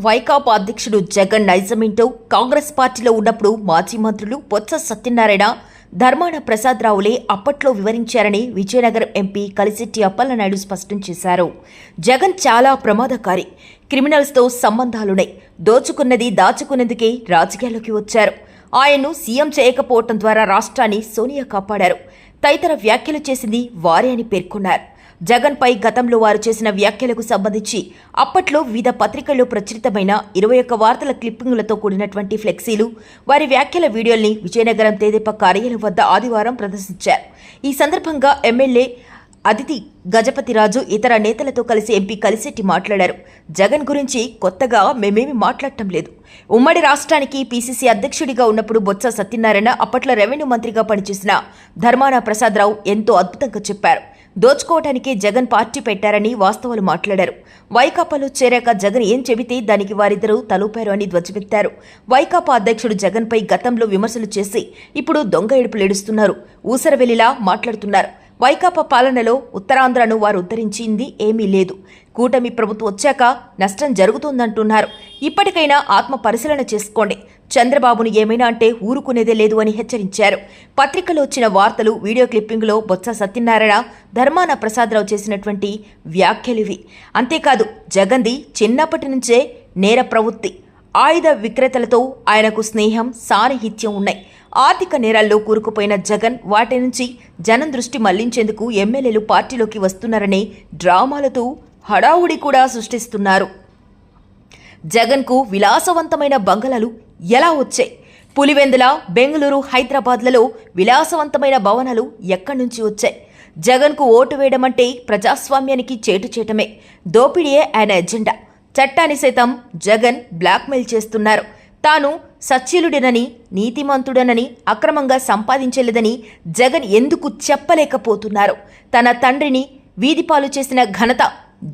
వైకాపా అధ్యక్షుడు జగన్ నైజమేంటో కాంగ్రెస్ పార్టీలో ఉన్నప్పుడు మాజీ మంత్రులు బొత్స సత్యనారాయణ, ధర్మాన ప్రసాదరావులే అప్పట్లో వివరించారని విజయనగరం ఎంపీ కలిశెట్టి అప్పలనాయుడు స్పష్టం చేశారు. జగన్ చాలా ప్రమాదకారి, క్రిమినల్స్తో సంబంధాలున్నాయి, దోచుకున్నది దాచుకునేందుకే రాజకీయాల్లోకి వచ్చారు. ఆయన్ను సీఎం చేయకపోవటం ద్వారా రాష్ట్రాన్ని సోనియా కాపాడారు. తదితర వ్యాఖ్యలు చేసింది వారే అని పేర్కొన్నారు. జగన్పై గతంలో వారు చేసిన వ్యాఖ్యలకు సంబంధించి అప్పట్లో వివిధ పత్రికల్లో ప్రచురితమైన 21 వార్తల క్లిప్పింగులతో కూడినటువంటి ఫ్లెక్సీలు, వారి వ్యాఖ్యల వీడియోల్ని విజయనగరం తెదేపా కార్యాలయం వద్ద ఆదివారం ప్రదర్శించారు. ఈ సందర్భంగా ఎమ్మెల్యే అదితి గజపతిరాజు ఇతర నేతలతో కలిసి ఎంపీ కలిశెట్టి మాట్లాడారు. జగన్ గురించి కొత్తగా మేమేమి మాట్లాడటం లేదు. ఉమ్మడి రాష్ట్రానికి పీసీసీ అధ్యక్షుడిగా ఉన్నప్పుడు బొత్స సత్యనారాయణ, అప్పట్లో రెవెన్యూ మంత్రిగా పనిచేసిన ధర్మాన ప్రసాదరావు ఎంతో అద్భుతంగా చెప్పారు. దోచుకోవటానికి జగన్ పార్టీ పెట్టారని వాస్తవాలు మాట్లాడారు. వైకాపాలో చేరాక జగన్ ఏం చెబితే దానికి వారిద్దరూ తలూపారు అని ధ్వజమెత్తారు. వైకాపా అధ్యక్షుడు జగన్పై గతంలో విమర్శలు చేసి ఇప్పుడు దొంగ ఏడుపులేడుస్తున్నారు, ఊసరవెల్లిలా మాట్లాడుతున్నారు. వైకాపా పాలనలో ఉత్తరాంధ్రను వారు ఉద్ధరించింది ఏమీ లేదు. కూటమి ప్రభుత్వం వచ్చాక నష్టం జరుగుతోందంటున్నారు. ఇప్పటికైనా ఆత్మ పరిశీలన చేసుకోండి. చంద్రబాబును ఏమైనా అంటే ఊరుకునేదే లేదు అని హెచ్చరించారు. పత్రికలో వచ్చిన వార్తలు, వీడియో క్లిప్పింగ్లో బొత్స సత్యనారాయణ, ధర్మాన ప్రసాదరావు చేసినటువంటి వ్యాఖ్యలివి. అంతేకాదు జగన్ది చిన్నప్పటి నుంచే నేర ప్రవృత్తి, ఆయుధ విక్రేతలతో ఆయనకు స్నేహం, సాన్నిహిత్యం ఉన్నాయి. ఆర్థిక నేరాల్లో కూరుకుపోయిన జగన్ వాటి నుంచి జనం దృష్టి మళ్లించేందుకు ఎమ్మెల్యేలు పార్టీలోకి వస్తున్నారనే డ్రామాలతో హడావుడి కూడా సృష్టిస్తున్నారు. జగన్కు విలాసవంతమైన బంగళాలు ఎలా వచ్చాయి? పులివెందుల, బెంగళూరు, హైదరాబాద్లలో విలాసవంతమైన భవనాలు ఎక్కడి నుంచి వచ్చాయి? జగన్కు ఓటు వేయడం అంటే ప్రజాస్వామ్యానికి చేటు చేయటమే. దోపిడీయే ఆయన ఎజెండా. చట్టాన్ని సైతం జగన్ బ్లాక్మెయిల్ చేస్తున్నారు. తాను సచ్చీలుడనని, నీతిమంతుడనని, అక్రమంగా సంపాదించలేదని జగన్ ఎందుకు చెప్పలేకపోతున్నారు? తన తండ్రిని వీధిపాలు చేసిన ఘనత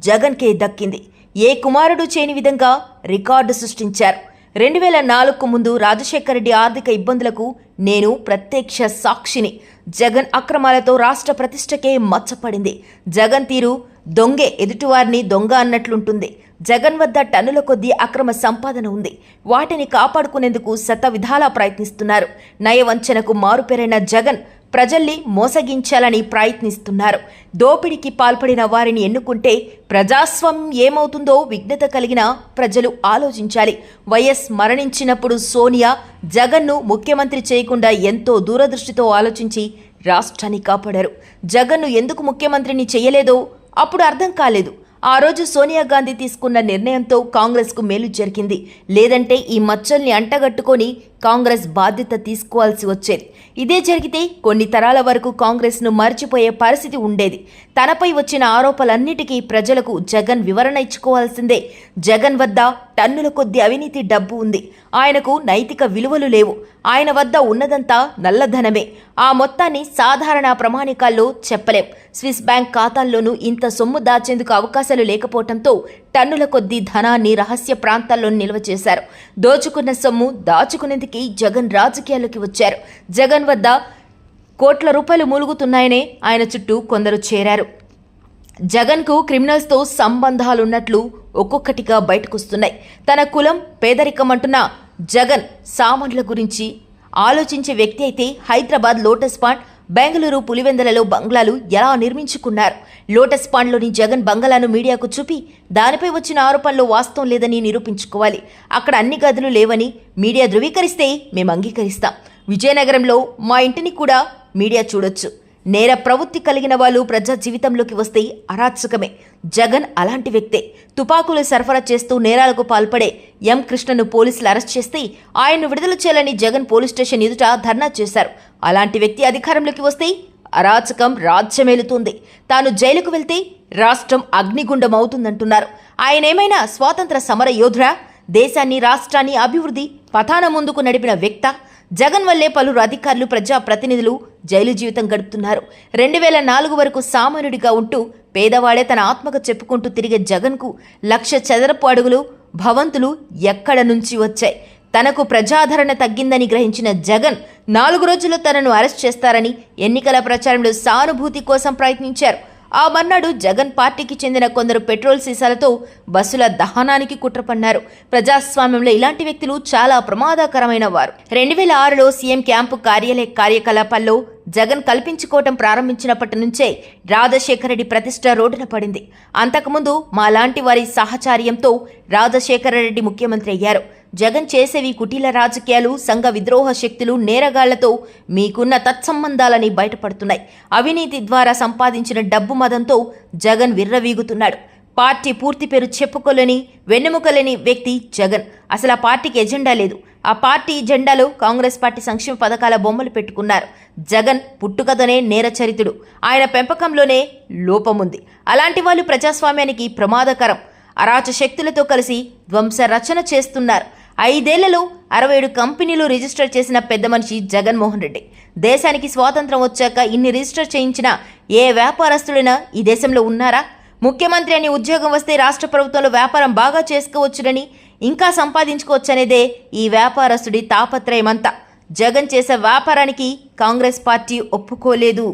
జగన్కే దక్కింది. ఏ కుమారుడు చేయని విధంగా రికార్డు సృష్టించారు. 2004కు ముందు రాజశేఖర రెడ్డి ఆర్థిక ఇబ్బందులకు నేను ప్రత్యక్ష సాక్షిని. జగన్ అక్రమాలతో రాష్ట్ర ప్రతిష్టకే మచ్చపడింది. జగన్ తీరు దొంగే ఎదుటివారిని దొంగ అన్నట్లుంటుంది. జగన్ వద్ద టన్నుల కొద్దీ అక్రమ సంపాదన ఉంది. వాటిని కాపాడుకునేందుకు శతవిధాలా ప్రయత్నిస్తున్నారు. నయవంచనకు మారుపేరైన జగన్ ప్రజల్ని మోసగించాలని ప్రయత్నిస్తున్నారు. దోపిడీకి పాల్పడిన వారిని ఎన్నుకుంటే ప్రజాస్వామ్యం ఏమవుతుందో విఘ్నత కలిగిన ప్రజలు ఆలోచించాలి. వైఎస్ మరణించినప్పుడు సోనియా జగన్ను ముఖ్యమంత్రి చేయకుండా ఎంతో దూరదృష్టితో ఆలోచించి రాష్ట్రాన్ని కాపాడారు. జగన్ను ఎందుకు ముఖ్యమంత్రిని చేయలేదో అప్పుడు అర్థం కాలేదు. ఆ రోజు సోనియా గాంధీ తీసుకున్న నిర్ణయంతో కాంగ్రెస్కు మేలు జరిగింది. లేదంటే ఈ మచ్చల్ని అంటగట్టుకొని కాంగ్రెస్ బాధ్యత తీసుకోవాల్సి వచ్చేది. ఇదే జరిగితే కొన్ని తరాల వరకు కాంగ్రెస్ను మర్చిపోయే పరిస్థితి ఉండేది. తనపై వచ్చిన ఆరోపణలన్నిటికీ ప్రజలకు జగన్ వివరణ ఇచ్చుకోవాల్సిందే. జగన్ వద్ద టన్నుల కొద్ది అవినీతి డబ్బు ఉంది. ఆయనకు నైతిక విలువలు లేవు. ఆయన వద్ద ఉన్నదంతా నల్లధనమే. ఆ మొత్తాన్ని సాధారణ ప్రమాణికాల్లో చెప్పలేం. స్విస్ బ్యాంక్ ఖాతాల్లోనూ ఇంత సొమ్ము దాచేందుకు అవకాశాలు లేకపోవడంతో టన్నుల కొద్దీ ధనాన్ని రహస్య ప్రాంతాల్లో నిల్వ చేశారు. దోచుకున్న సొమ్ము దాచుకునేందుకు జగన్ రాజకీయాల్లోకి వచ్చారు. జగన్ వద్ద కోట్ల రూపాయలు మూలుగుతున్నాయనే ఆయన చుట్టూ కొందరు చేరారు. జగన్కు క్రిమినల్స్తో సంబంధాలున్నట్లు ఒక్కొక్కటిగా బయటకొస్తున్నాయి. తన కులం పేదరికం అంటున్న జగన్ సామాన్యుల గురించి ఆలోచించే వ్యక్తి అయితే హైదరాబాద్ లోటస్ పాండ్, బెంగళూరు పులివెందులలో బంగ్లాలు ఎలా నిర్మించుకున్నారు? లోటస్ పాండ్లోని జగన్ బంగళాను మీడియాకు చూపి దానిపై వచ్చిన ఆరోపణలు వాస్తవం లేదని నిరూపించుకోవాలి. అక్కడ అన్ని గదులు లేవని మీడియా ధృవీకరిస్తే మేము అంగీకరిస్తాం. విజయనగరంలో మా ఇంటిని కూడా మీడియా చూడొచ్చు. నేర ప్రవృత్తి కలిగిన వాళ్ళు ప్రజా జీవితంలోకి వస్తే అరాచకమే. జగన్ అలాంటి వ్యక్తే. తుపాకులు సరఫరా చేస్తూ నేరాలకు పాల్పడే ఎం కృష్ణను పోలీసులు అరెస్ట్ చేస్తే ఆయన్ను విడుదల చేయాలని జగన్ పోలీస్ స్టేషన్ ఎదుట ధర్నా చేశారు. అలాంటి వ్యక్తి అధికారంలోకి వస్తే అరాచకం రాజ్యమేలుతుంది. తాను జైలుకు వెళ్తే రాష్ట్రం అగ్నిగుండం అవుతుందంటున్నారు. ఆయనేమైనా స్వాతంత్ర సమర యోధుడా? దేశాన్ని, రాష్ట్రాన్ని అభివృద్ధి పథాన ముందుకు నడిపిన వ్యక్త? జగన్ వల్లే పలువురు అధికారులు, ప్రజాప్రతినిధులు జైలు జీవితం గడుపుతున్నారు. 2004 వరకు సామాన్యుడిగా ఉంటూ పేదవాడే తన ఆత్మకు చెప్పుకుంటూ తిరిగే జగన్కు 1,00,000 చదరపు అడుగులు భవంతులు ఎక్కడ నుంచి వచ్చాయి? తనకు ప్రజాదరణ తగ్గిందని గ్రహించిన జగన్ 4 రోజుల్లో తనను అరెస్ట్ చేస్తారని ఎన్నికల ప్రచారంలో సానుభూతి కోసం ప్రయత్నించారు. ఆ మర్నాడు జగన్ పార్టీకి చెందిన కొందరు పెట్రోల్ సీసాలతో బస్సుల దహనానికి కుట్రపన్నారు. ప్రజాస్వామ్యంలో ఇలాంటి వ్యక్తులు చాలా ప్రమాదకరమైన వారు. 2006లో సీఎం క్యాంపు కార్యకలాపాల్లో జగన్ కల్పించుకోవటం ప్రారంభించినప్పటి నుంచే రాజశేఖర రెడ్డి ప్రతిష్ట రోడ్డున పడింది. అంతకుముందు మాలాంటి వారి సహచార్యంతో రాజశేఖర రెడ్డి ముఖ్యమంత్రి అయ్యారు. జగన్ చేసేవి కుటీల రాజకీయాలు, సంఘ విద్రోహ శక్తులు, నేరగాళ్లతో మీకున్న తత్సంబంధాలని బయటపడుతున్నాయి. అవినీతి ద్వారా సంపాదించిన డబ్బు మదంతో జగన్ విర్రవీగుతున్నాడు. పార్టీ పూర్తి పేరు చెప్పుకోలేని, వెన్నెముకలేని వ్యక్తి జగన్. అసలు ఆ పార్టీకి ఎజెండా లేదు. ఆ పార్టీ జెండాలో కాంగ్రెస్ పార్టీ సంక్షేమ పథకాల బొమ్మలు పెట్టుకున్నారు. జగన్ పుట్టుకతోనే నేరచరితుడు. ఆయన పెంపకంలోనే లోపముంది. అలాంటి వాళ్ళు ప్రజాస్వామ్యానికి ప్రమాదకరం. అరాచ శక్తులతో కలిసి ధ్వంస రచన చేస్తున్నారు. 5 ఏళ్లలో 67 కంపెనీలు రిజిస్టర్ చేసిన పెద్ద మనిషి జగన్మోహన్ రెడ్డి. దేశానికి స్వాతంత్రం వచ్చాక ఇన్ని రిజిస్టర్ చేయించిన ఏ వ్యాపారస్తుడైనా ఈ దేశంలో ఉన్నారా? ముఖ్యమంత్రి అని ఉద్యోగం వస్తే రాష్ట్ర ప్రభుత్వంలో వ్యాపారం బాగా చేసుకోవచ్చునని, ఇంకా సంపాదించుకోవచ్చనేదే ఈ వ్యాపారస్తుడి తాపత్రయమంతా. జగన్ చేసే వ్యాపారానికి కాంగ్రెస్ పార్టీ ఒప్పుకోలేదు.